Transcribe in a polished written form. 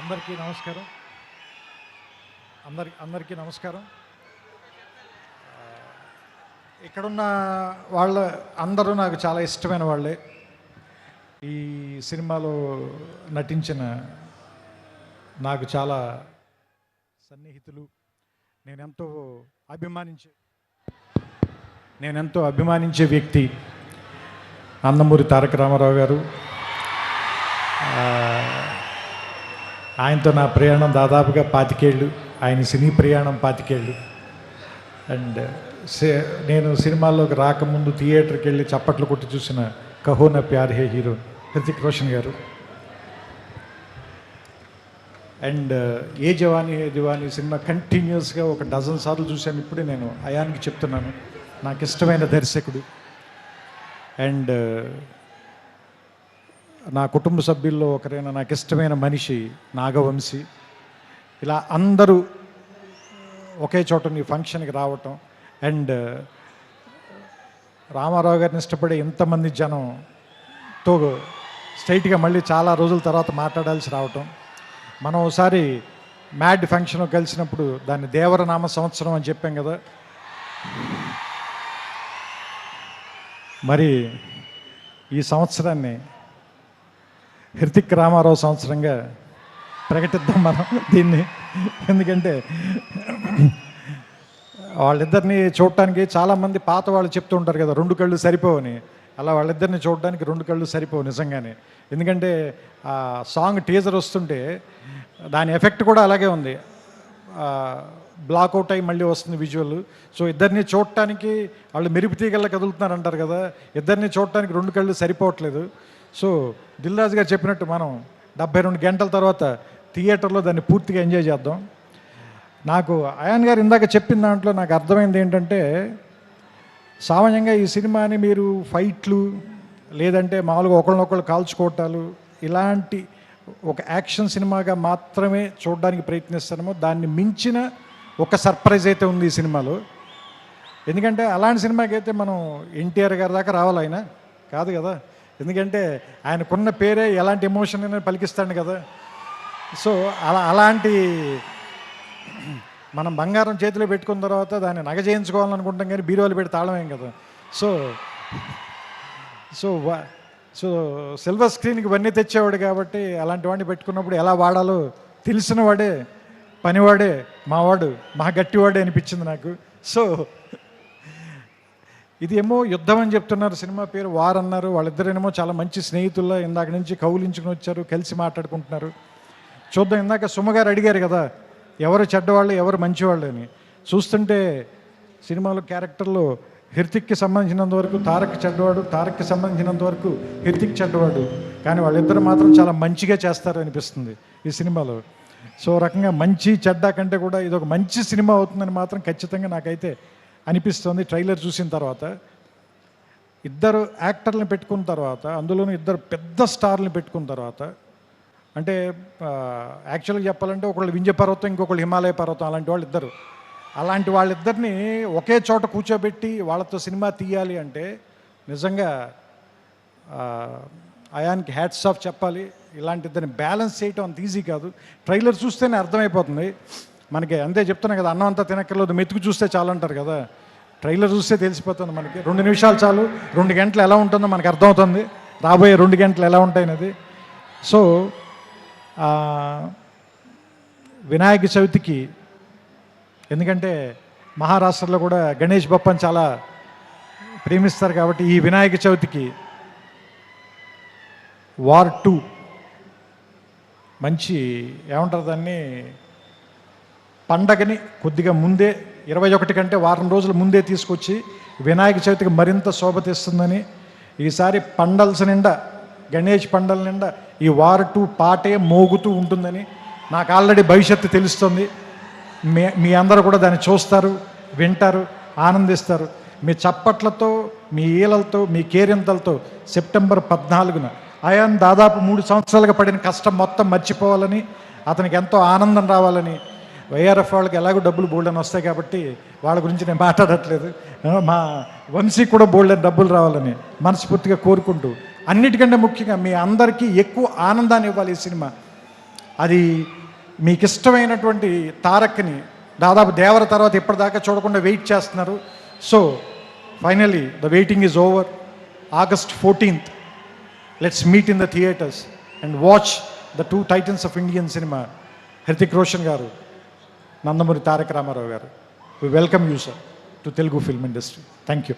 అందరికీ నమస్కారం. అందరికీ నమస్కారం. ఇక్కడున్న వాళ్ళ అందరూ నాకు చాలా ఇష్టమైన వాళ్ళే. ఈ సినిమాలో నటించిన నాకు చాలా సన్నిహితులు. నేనెంతో అభిమానించే వ్యక్తి నందమూరి తారక రామారావు గారు. ఆయనతో నా ప్రయాణం దాదాపుగా 25 ఏళ్ళు, ఆయన సినీ ప్రయాణం 25 ఏళ్ళు. అండ్ నేను సినిమాల్లోకి రాకముందు థియేటర్కి వెళ్ళి చప్పట్లు కొట్టి చూసిన కహో నా ప్యార్ హే హీరో హృతిక్ రోషన్ గారు. అండ్ ఏ జవానీ హే దివానీ సినిమా కంటిన్యూస్గా 12 సార్లు చూశాను. ఇప్పుడే నేను అయాన్కి చెప్తున్నాను, నాకు ఇష్టమైన దర్శకుడు. అండ్ నా కుటుంబ సభ్యుల్లో ఒకరైన నాకు ఇష్టమైన మనిషి నాగవంశీ. ఇలా అందరూ ఒకే చోట నీ ఫంక్షన్కి రావటం, అండ్ రామారావు గారిని ఇష్టపడే ఎంతమంది జనంతో స్ట్రైట్గా మళ్ళీ చాలా రోజుల తర్వాత మాట్లాడాల్సి రావటం. మనం ఒకసారి మ్యాడ్ ఫంక్షన్ కలిసినప్పుడు దాన్ని దేవరనామ సంవత్సరం అని చెప్పాం కదా. మరి ఈ సంవత్సరాన్ని హృతిక్ రామారావు సంవత్సరంగా ప్రకటిద్దాం మనం దీన్ని. ఎందుకంటే వాళ్ళిద్దరిని చూడటానికి చాలామంది పాత వాళ్ళు చెప్తూ ఉంటారు కదా, 2 కళ్ళు సరిపోవని. అలా వాళ్ళిద్దరిని చూడడానికి 2 కళ్ళు సరిపోవు నిజంగానే. ఎందుకంటే ఆ సాంగ్ టీజర్ వస్తుంటే దాని ఎఫెక్ట్ కూడా అలాగే ఉంది. బ్లాక్అవుట్ అయ్యి మళ్ళీ వస్తుంది విజువల్. సో ఇద్దరిని చూడటానికి వాళ్ళు మెరుపు తీగల్లా కదులుతున్నారు అంటారు కదా, ఇద్దరిని చూడటానికి 2 కళ్ళు సరిపోవట్లేదు. సో దిల్ రాజు గారు చెప్పినట్టు మనం 72 గంటల తర్వాత థియేటర్లో దాన్ని పూర్తిగా ఎంజాయ్ చేద్దాం. నాకు అయాన్ గారు ఇందాక చెప్పిన దాంట్లో నాకు అర్థమైంది ఏంటంటే, సామాన్యంగా ఈ సినిమాని మీరు ఫైట్లు లేదంటే మామూలుగా ఒకళ్ళనొకళ్ళు కాల్చుకోవటాలు ఇలాంటి ఒక యాక్షన్ సినిమాగా మాత్రమే చూడడానికి ప్రయత్నిస్తామో, దాన్ని మించిన ఒక సర్ప్రైజ్ అయితే ఉంది ఈ సినిమాలో. ఎందుకంటే అలాంటి సినిమాకి అయితే మనం ఎన్టీఆర్ గారి దాకా రావాలి, ఆయన కాదు కదా. ఎందుకంటే ఆయనకున్న పేరే ఎలాంటి ఎమోషన్ అయినా పలికిస్తాడు కదా. సో అలాంటి మనం బంగారం చేతిలో పెట్టుకున్న తర్వాత దాన్ని నగ చేయించుకోవాలనుకుంటాం, కానీ బీరువాలు పెట్టి తాళమేం కదా. సో సో సో సిల్వర్ స్క్రీన్కి ఇవన్నీ తెచ్చేవాడు కాబట్టి అలాంటి వాడిని పెట్టుకున్నప్పుడు ఎలా వాడాలో తెలిసిన వాడే, పనివాడే, మావాడు, మా గట్టివాడే అనిపించింది నాకు. సో ఇది ఏమో యుద్ధం అని చెప్తున్నారు, సినిమా పేరు వార్ అన్నారు. వాళ్ళిద్దరేమో చాలా మంచి స్నేహితుల్లో ఇందాక నుంచి కౌలించుకుని వచ్చారు, కలిసి మాట్లాడుకుంటున్నారు. చూద్దాం. ఇందాక సుమగారు అడిగారు కదా, ఎవరు చెడ్డవాళ్ళు ఎవరు మంచివాళ్ళు అని. చూస్తుంటే సినిమాలో క్యారెక్టర్లో హృతిక్కి సంబంధించినంత వరకు తారక్ చెడ్డవాడు, తారక్కి సంబంధించినంత వరకు హృతిక్ చెడ్డవాడు. కానీ వాళ్ళిద్దరు మాత్రం చాలా మంచిగా చేస్తారు అనిపిస్తుంది ఈ సినిమాలో. సో రకంగా మంచి చెడ్డ కంటే కూడా ఇది ఒక మంచి సినిమా అవుతుందని మాత్రం ఖచ్చితంగా నాకైతే అనిపిస్తుంది. ట్రైలర్ చూసిన తర్వాత ఇద్దరు యాక్టర్లను పెట్టుకున్న తర్వాత, అందులోనూ ఇద్దరు పెద్ద స్టార్లను పెట్టుకున్న తర్వాత, అంటే యాక్చువల్గా చెప్పాలంటే ఒకళ్ళు వింధ్య పర్వతం, ఇంకొకళ్ళు హిమాలయ పర్వతం, అలాంటి వాళ్ళు ఇద్దరు. అలాంటి వాళ్ళిద్దరిని ఒకే చోట కూర్చోబెట్టి వాళ్ళతో సినిమా తీయాలి అంటే నిజంగా అయాన్కి హ్యాట్స్ ఆఫ్ చెప్పాలి. ఇలాంటి ఇద్దరిని బ్యాలెన్స్ చేయటం అంత ఈజీ కాదు. ట్రైలర్ చూస్తేనే అర్థమైపోతుంది మనకి. అంతే చెప్తున్నా కదా, అన్నం అంతా తినక్కర్లేదు, మెతుకు చూస్తే చాలు అంటారు కదా. ట్రైలర్ చూస్తే తెలిసిపోతుంది మనకి. 2 నిమిషాలు చాలు, 2 గంటలు ఎలా ఉంటుందో మనకు అర్థమవుతుంది, రాబోయే 2 గంటలు ఎలా ఉంటాయనేది. సో వినాయక చవితికి, ఎందుకంటే మహారాష్ట్రలో కూడా గణేష్ బప్పని చాలా ప్రేమిస్తారు కాబట్టి, ఈ వినాయక చవితికి వార్ 2 మంచి ఏమంటారు దాన్ని, పండగని కొద్దిగా ముందే 21 కంటే వారం రోజుల ముందే తీసుకొచ్చి వినాయక చవితికి మరింత శోభ తెస్తుందని, ఈసారి పండల్స్ నిండా, గణేష్ పండల నిండా ఈ వార్ 2 పాటే మోగుతూ ఉంటుందని నాకు ఆల్రెడీ భవిష్యత్తు తెలుస్తుంది. మీ అందరూ కూడా దాన్ని చూస్తారు, వింటారు, ఆనందిస్తారు. మీ చప్పట్లతో, మీ ఈలలతో, మీ కేరింతలతో సెప్టెంబర్ 14న అయాన్ దాదాపు 3 సంవత్సరాలుగా పడిన కష్టం మొత్తం మర్చిపోవాలని, అతనికి ఎంతో ఆనందం రావాలని. వైఆర్ఎఫ్ వాళ్ళకి ఎలాగో డబ్బులు బోల్డని వస్తాయి కాబట్టి వాళ్ళ గురించి నేను మాట్లాడట్లేదు. మా వంశీకి కూడా బోల్డని డబ్బులు రావాలని మనస్ఫూర్తిగా కోరుకుంటూ, అన్నిటికంటే ముఖ్యంగా మీ అందరికీ ఎక్కువ ఆనందాన్ని ఇవ్వాలి ఈ సినిమా. అది మీకు ఇష్టమైనటువంటి తారక్ని దాదాపు దేవర తర్వాత ఇప్పటిదాకా చూడకుండా వెయిట్ చేస్తున్నారు. So finally the waiting is over. August 14th, let's meet in the theaters and watch the two titans of Indian cinema, Hrithik Roshan garu, Nandamuri Tarak Ramarao garu. We welcome you, sir, to Telugu film industry. Thank you.